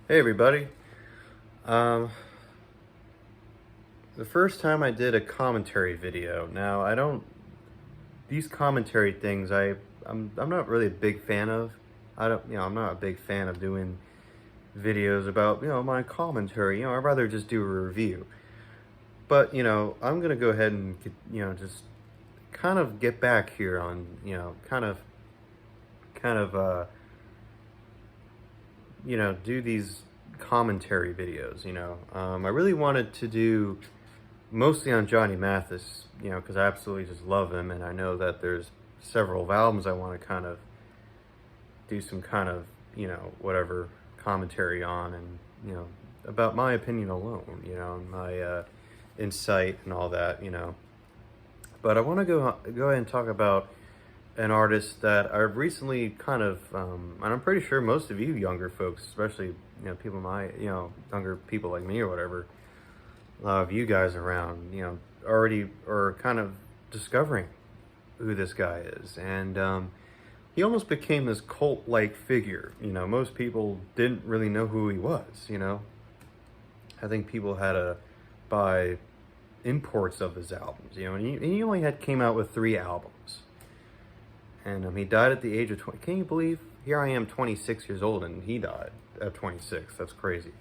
Hey everybody. Um, the first time I did a commentary video. Now I don't these commentary things I'm not really a big fan of. I'm not a big fan of doing videos about, my commentary. I'd rather just do a review. But, I'm going to go ahead and just kind of get back here on, kind of do these commentary videos, I really wanted to do mostly on Johnny Mathis, because I absolutely just love him, and I know that there's several albums I want to kind of do some kind of, whatever commentary on, and, about my opinion alone, and my insight and all that, But I want to go ahead and talk about an artist that I've recently kind of, and I'm pretty sure most of you younger folks, especially, people my, younger people like me or whatever, a lot of you guys around, already are kind of discovering who this guy is. And he almost became this cult-like figure. Most people didn't really know who he was, I think people had to buy imports of his albums, and he only came out with 3 albums. And he died at the age of 20. Can you believe? Here I am, 26 years old, and he died at 26. That's crazy.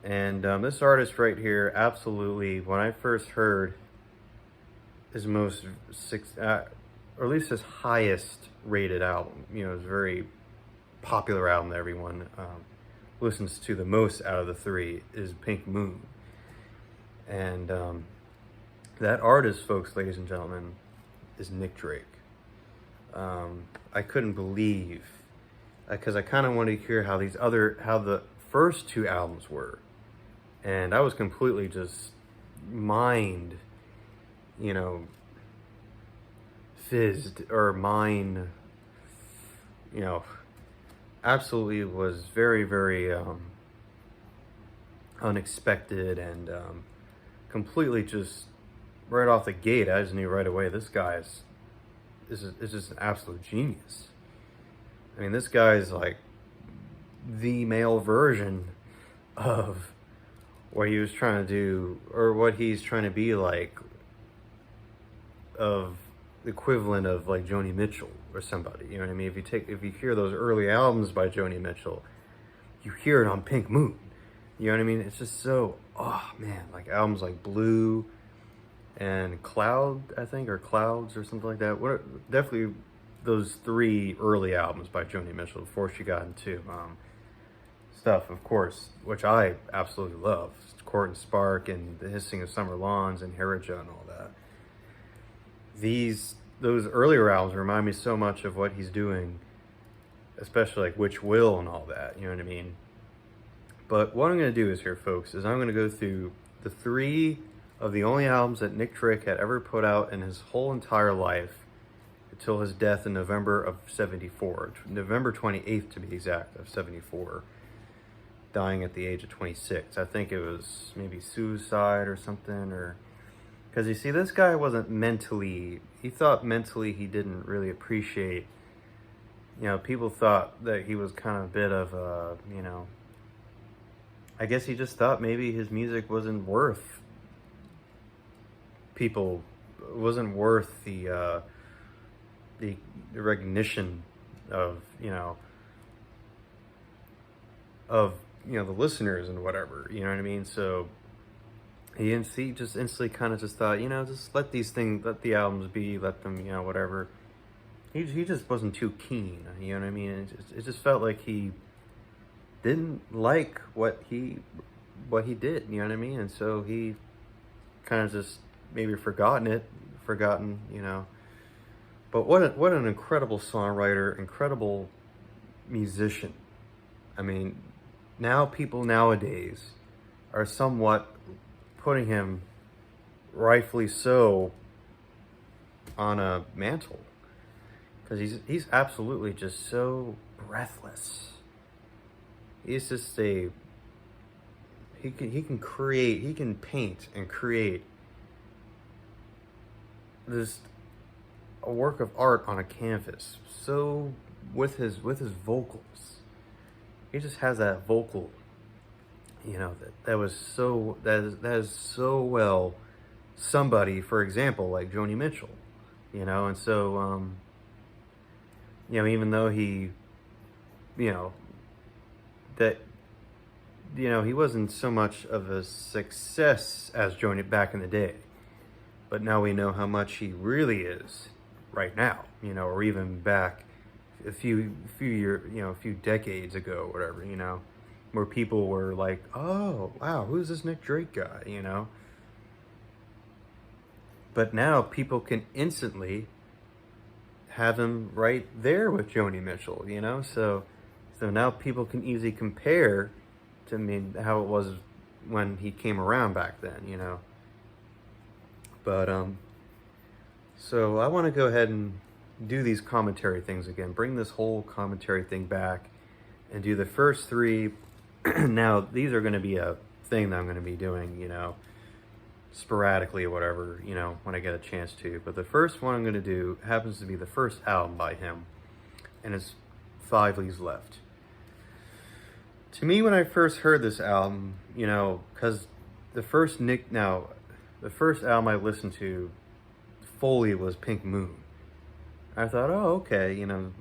And this artist right here, absolutely, when I first heard his or at least his highest rated album, his very popular album that everyone listens to the most out of the 3 is Pink Moon. And that artist, folks, ladies and gentlemen, is Nick Drake. I couldn't believe, because I kind of wanted to hear how the first 2 albums were. And I was completely just fizzed, or absolutely was very, very unexpected, and completely just right off the gate, I just knew right away this is just an absolute genius. I mean, this guy's like the male version of what he was trying to do, or what he's trying to be like, of the equivalent of like Joni Mitchell or somebody. You know what I mean? If you hear those early albums by Joni Mitchell, you hear it on Pink Moon. You know what I mean? It's just so, oh man, like albums like Blue and Cloud, I think, or Clouds or something like that. Definitely those 3 early albums by Joni Mitchell before she got into stuff, of course, which I absolutely love. Court and Spark and The Hissing of Summer Lawns and Heritage and all that. Those earlier albums remind me so much of what he's doing, especially like Which Will and all that, you know what I mean? But what I'm going to do is here, folks, is I'm going to go through the 3 of the only albums that Nick Drake had ever put out in his whole entire life until his death in November of 74, November 28th to be exact, of 74, dying at the age of 26. I think it was maybe suicide or something, or... Because you see, this guy wasn't he thought mentally he didn't really appreciate, people thought that he was kind of a bit of a, I guess he just thought maybe his music wasn't worth the recognition of, the listeners and whatever, you know what I mean? So he just instantly kind of just thought, just let the albums be, let them, whatever. He just wasn't too keen, you know what I mean? It just felt like he didn't like what he did, you know what I mean? And so he kind of just maybe forgotten, But what an incredible songwriter, incredible musician. I mean, now people nowadays are somewhat putting him, rightfully so, on a mantle, because he's absolutely just so breathless. He's just he can paint and create this a work of art on a canvas. So with his vocals, he just has that vocal, you know, that is so well somebody, for example, like Joni Mitchell, you know. And so you know, even though he, you know, that, you know, he wasn't so much of a success as Joni back in the day, but now we know how much he really is right now, you know, or even back a few decades ago, whatever, you know, where people were like, oh wow, who's this Nick Drake guy, you know. But now people can instantly have him right there with Joni Mitchell, you know. So now people can easily compare to, I mean, how it was when he came around back then, you know. But so I want to go ahead and do these commentary things again, bring this whole commentary thing back and do the first three. Now these are going to be a thing that I'm going to be doing, you know, sporadically or whatever, you know, when I get a chance to. But the first one I'm going to do happens to be the first album by him, and it's 5 Leaves Left. To me, when I first heard this album, you know, because the first album I listened to fully was Pink Moon. I thought, oh, okay, you know,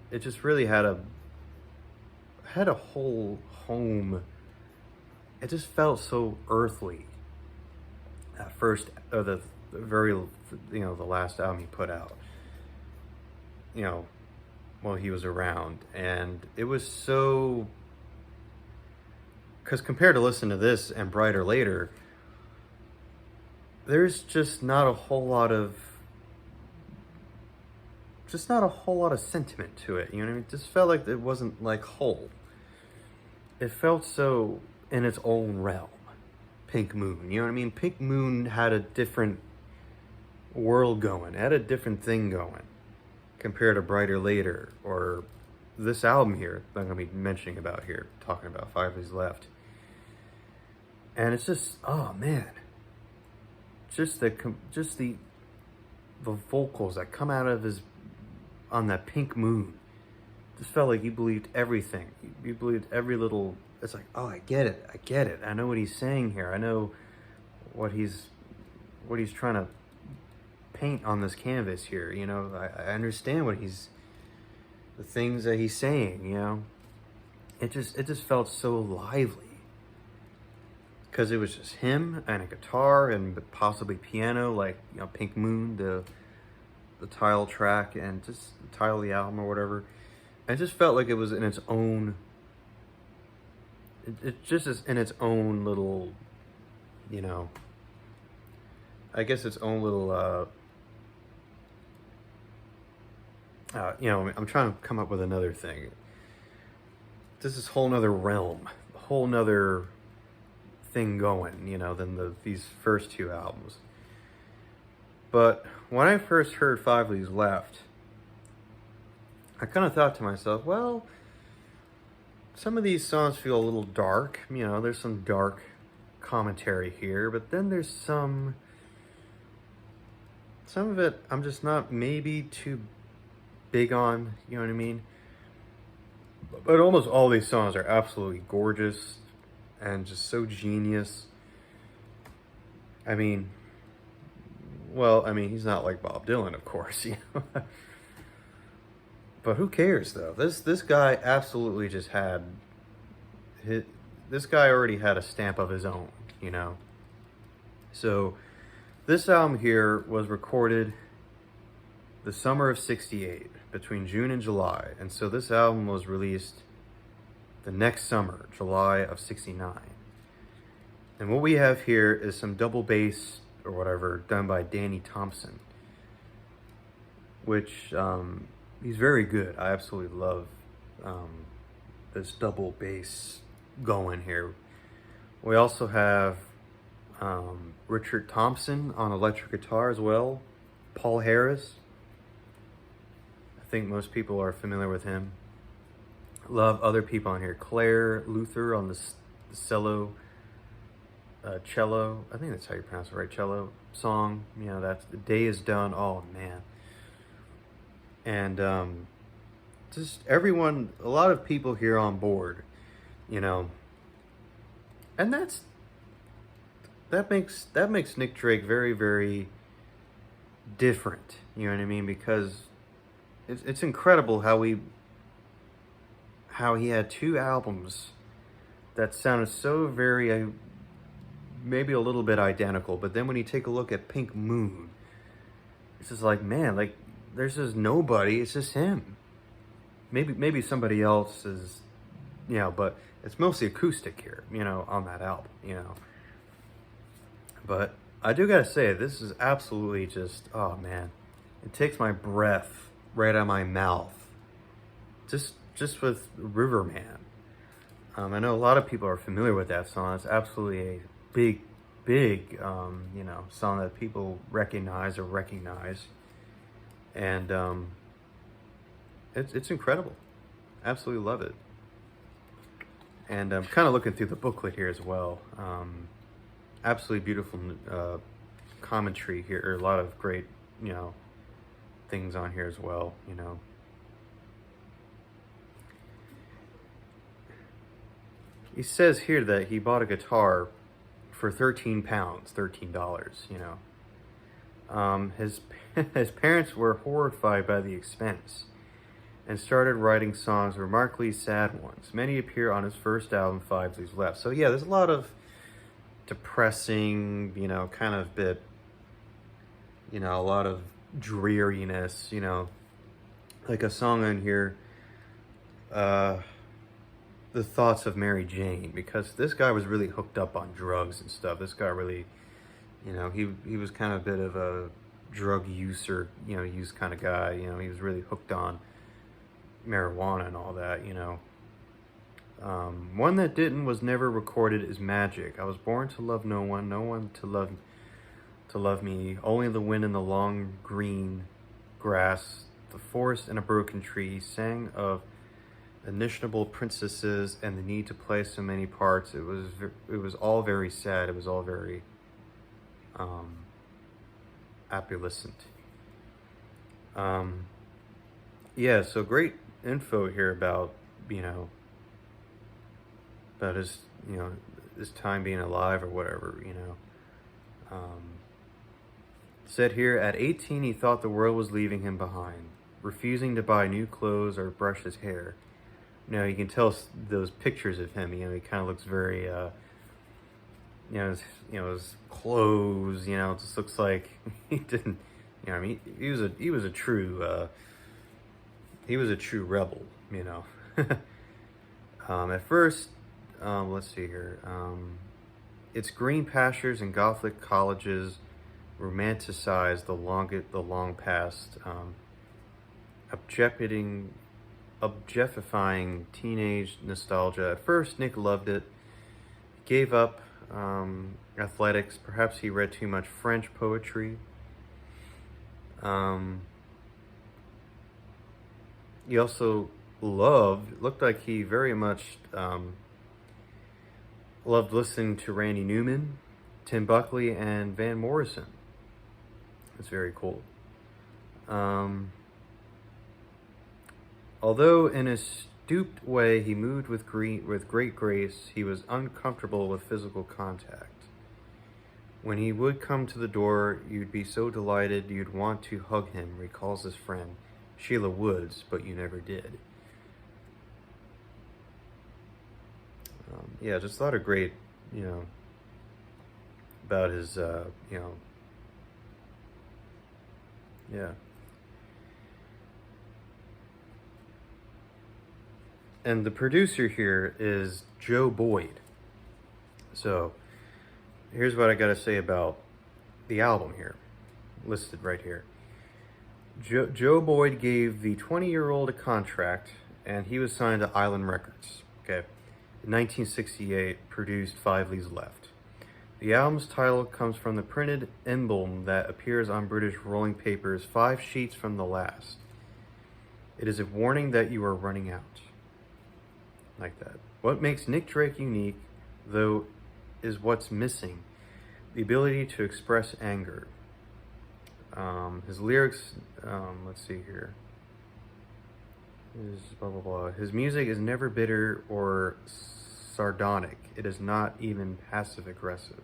it just really had a whole home. It just felt so earthly. At first, or the very, you know, the last album he put out, you know, while he was around, and it was so. Because compared to listen to this and Brighter Later, there's just not a whole lot of sentiment to it. You know what I mean? It just felt like it wasn't like whole. It felt so in its own realm. Pink Moon, you know what I mean? Pink Moon had a different world going, had a different thing going compared to Brighter Later or this album here that I'm going to be mentioning about here, talking about 5 Leaves Left. And it's just, oh man, just the vocals that come out of his, on that Pink Moon, just felt like he believed everything. He believed every little. It's like, oh, I get it. I know what he's saying here. I know what he's trying to paint on this canvas here. You know, I understand the things that he's saying. You know, it just felt so lively because it was just him and a guitar and possibly piano, like, you know, Pink Moon, the title track, and just the title of the album or whatever. And it just felt like it was in its own. It just is in its own little, you know, I guess its own little, you know, I'm trying to come up with another thing. This is whole nother realm, a whole nother thing going, you know, than these first two albums. But when I first heard 5 Leaves Left, I kind of thought to myself, well, some of these songs feel a little dark. You know, there's some dark commentary here, but then there's some of it I'm just not maybe too big on, you know what I mean? But almost all these songs are absolutely gorgeous and just so genius. I mean, well, I mean, he's not like Bob Dylan, of course, you know. But who cares though? This guy absolutely just had this guy already had a stamp of his own, you know. So this album here was recorded the summer of '68, between June and July, and so this album was released the next summer, July of '69. And what we have here is some double bass or whatever done by Danny Thompson, which he's very good. I absolutely love this double bass going here. We also have Richard Thompson on electric guitar as well. Paul Harris. I think most people are familiar with him. Love other people on here. Claire Luther on the cello, cello. I think that's how you pronounce it, right? Cello song. You know, that's The Day Is Done. Oh man. And just everyone, a lot of people here on board. you know, and that makes Nick Drake very, very different. You know what I mean? Because it's incredible how he had two albums that sounded so very maybe a little bit identical, but then when you take a look at Pink Moon, it's just like, man, like there's just nobody. It's just him. Maybe somebody else is, but it's mostly acoustic here, on that album, But I do gotta say, this is absolutely just, oh man, it takes my breath right out of my mouth. Just with Riverman. I know a lot of people are familiar with that song. It's absolutely a big, song that people recognize. And it's incredible. Absolutely love it. And I'm kind of looking through the booklet here as well. Absolutely beautiful commentary here, or a lot of great, things on here as well, He says here that he bought a guitar for 13 pounds, $13, His parents were horrified by the expense and started writing songs, remarkably sad ones. Many appear on his first album, Five Leaves Left. So yeah, there's a lot of depressing, kind of bit, a lot of dreariness, like a song on here, The Thoughts of Mary Jane, because this guy was really hooked up on drugs and stuff. This guy really, he was kind of a bit of a drug user, use kind of guy. He was really hooked on marijuana and all that, One that didn't was never recorded is Magic. I was born to love no one to love me. Only the wind and the long green grass, the forest and a broken tree. Sang of initiable princesses and the need to play so many parts. It was all very sad. It was all very opulent. Yeah, so great info here about about his his time being alive or whatever. Said here, at 18 he thought the world was leaving him behind, refusing to buy new clothes or brush his hair. You can tell those pictures of him. He kind of looks very, his clothes. It just looks like he didn't. He was a true rebel. At first, let's see here. Its green pastures and Gothic colleges romanticize the long past, objectifying teenage nostalgia. At first, Nick loved it. Gave up athletics. Perhaps he read too much French poetry. He also looked like he very much loved listening to Randy Newman, Tim Buckley, and Van Morrison. It's very cool. Although in a stooped way he moved with great grace, he was uncomfortable with physical contact. When he would come to the door, you'd be so delighted you'd want to hug him, recalls his friend Sheila Woods, but you never did. Yeah, just a lot of great, about his, yeah. And the producer here is Joe Boyd. So here's what I got to say about the album here, listed right here. Joe Boyd gave the 20-year-old a contract, and he was signed to Island Records. Okay, in 1968, produced Five Leaves Left. The album's title comes from the printed emblem that appears on British rolling papers 5 sheets from the last. It is a warning that you are running out. Like that. What makes Nick Drake unique, though, is what's missing: the ability to express anger. His lyrics, let's see here. His blah blah blah. His music is never bitter or sardonic. It is not even passive aggressive.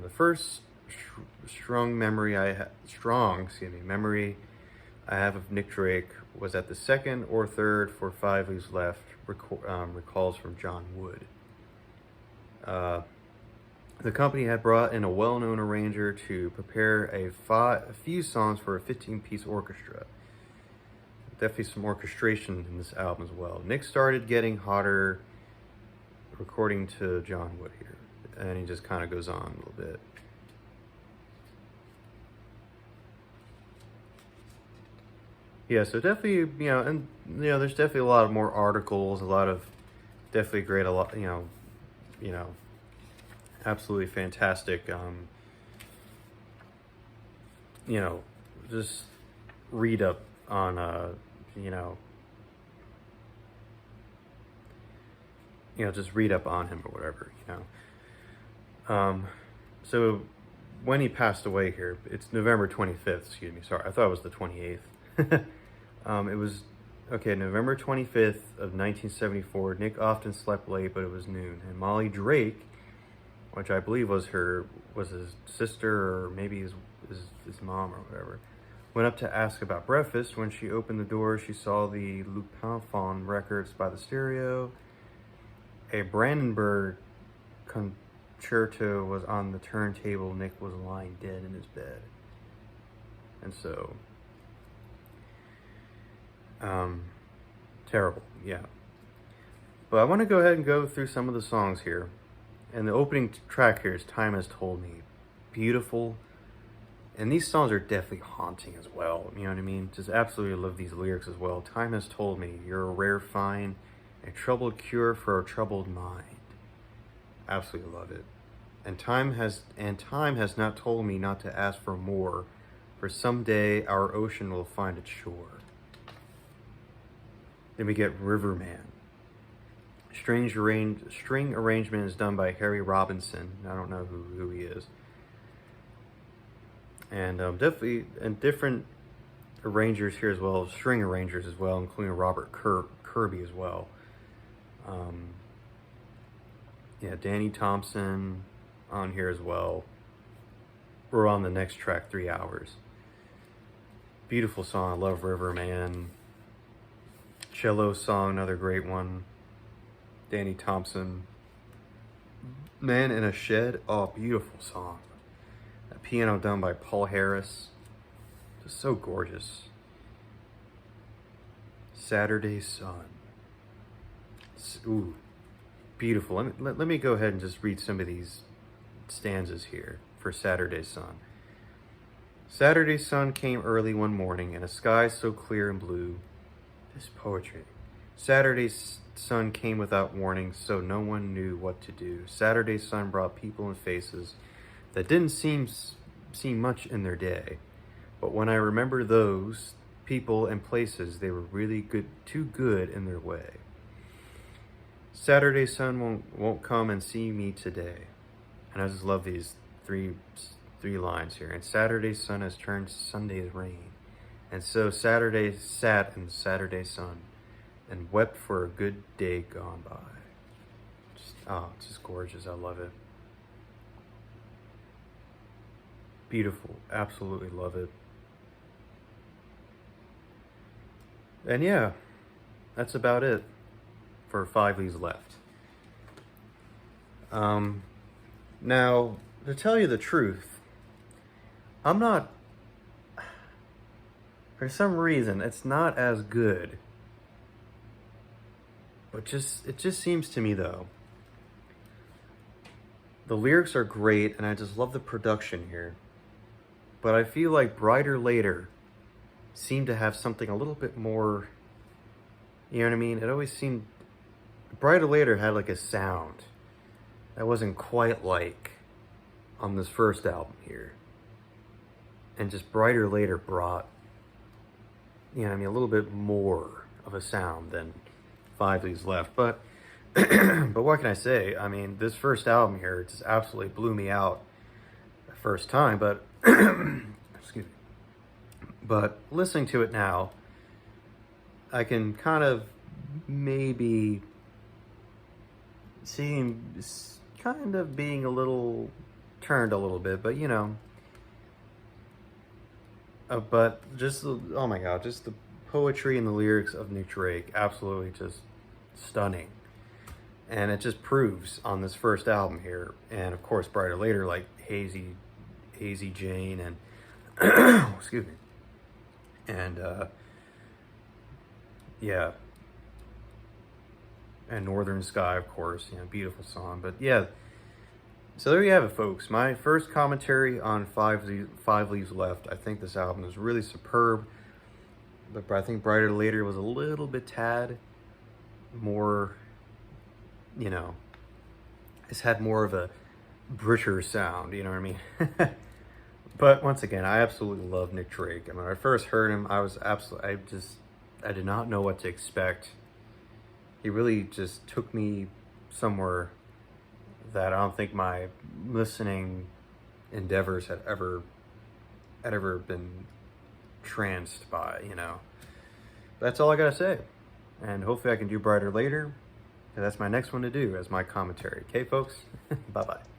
The first strong memory I have of Nick Drake was at the second or third for 5 Leaves Left, recalls from John Wood. The company had brought in a well-known arranger to prepare a few songs for a 15-piece orchestra. Definitely some orchestration in this album as well. Nick started getting hotter, according to John Wood here, and he just kind of goes on a little bit. Yeah, so definitely, and there's definitely a lot of more articles, a lot of definitely great, absolutely fantastic, just read up on, just read up on him or whatever, So when he passed away here, it's November 25th, excuse me, sorry, I thought it was the 28th. It was, November 25th of 1974. Nick often slept late, but it was noon. And Molly Drake, which I believe was his sister or maybe his mom or whatever, went up to ask about breakfast. When she opened the door, she saw the Lupinphone records by the stereo. A Brandenburg concerto was on the turntable. Nick was lying dead in his bed. And so, terrible, yeah. But I want to go ahead and go through some of the songs here. And the opening track here is Time Has Told Me. Beautiful. And these songs are definitely haunting as well. You know what I mean? Just absolutely love these lyrics as well. Time has told me you're a rare find, a troubled cure for a troubled mind. Absolutely love it. And time has not told me not to ask for more, for someday our ocean will find its shore. Then we get Riverman. String arrangement is done by Harry Robinson. I don't know who he is. And definitely, and different arrangers here as well, string arrangers as well, including Robert Kirby as well. Danny Thompson on here as well. We're on the next track, 3 Hours. Beautiful song, I love Riverman. Cello song, another great one. Danny Thompson. Man in a Shed, oh, beautiful song. A piano done by Paul Harris. Just so gorgeous. Saturday Sun. Ooh, beautiful. Let me go ahead and just read some of these stanzas here for Saturday Sun. Saturday sun came early one morning in a sky so clear and blue. This poetry. Saturday sun came without warning, so no one knew what to do. Saturday sun brought people and faces that didn't seem much in their day. But when I remember those people and places, they were really good, too good in their way. Saturday sun won't come and see me today. And I just love these three lines here. And Saturday sun has turned Sunday's rain. And so Saturday sat in Saturday sun and wept for a good day gone by. It's just gorgeous. I love it. Beautiful. Absolutely love it. And yeah, that's about it for 5 Leaves Left. Now, to tell you the truth, I'm not, for some reason, it's not as good. But it just seems to me, though, the lyrics are great, and I just love the production here. But I feel like Brighter Later seemed to have something a little bit more, you know what I mean? It always seemed, Brighter Later had like a sound that wasn't quite like on this first album here. And just Brighter Later brought, you know what I mean, a little bit more of a sound than 5 Leaves Left. But but what can I say? I mean, this first album here just absolutely blew me out the first time, but excuse me. But listening to it now, I can kind of maybe seems kind of being a little turned a little bit, but you know, but just oh my god, just the poetry and the lyrics of Nick Drake, absolutely just stunning. And it just proves on this first album here, and of course Brighter Later, like Hazy Jane and excuse me, and yeah, and Northern Sky, of course, you know, beautiful song. But yeah, so there you have it, folks. My first commentary on Five Leaves Left. I think this album is really superb, but I think Brighter Later was a little bit tad more, you know, it's had more of a British sound, you know what I mean? But once again, I absolutely love Nick Drake. I mean, when I first heard him, I did not know what to expect. He really just took me somewhere that I don't think my listening endeavors had ever been tranced by, you know. But that's all I gotta say. And hopefully I can do Brighter Later. And that's my next one to do as my commentary. Okay, folks? Bye-bye.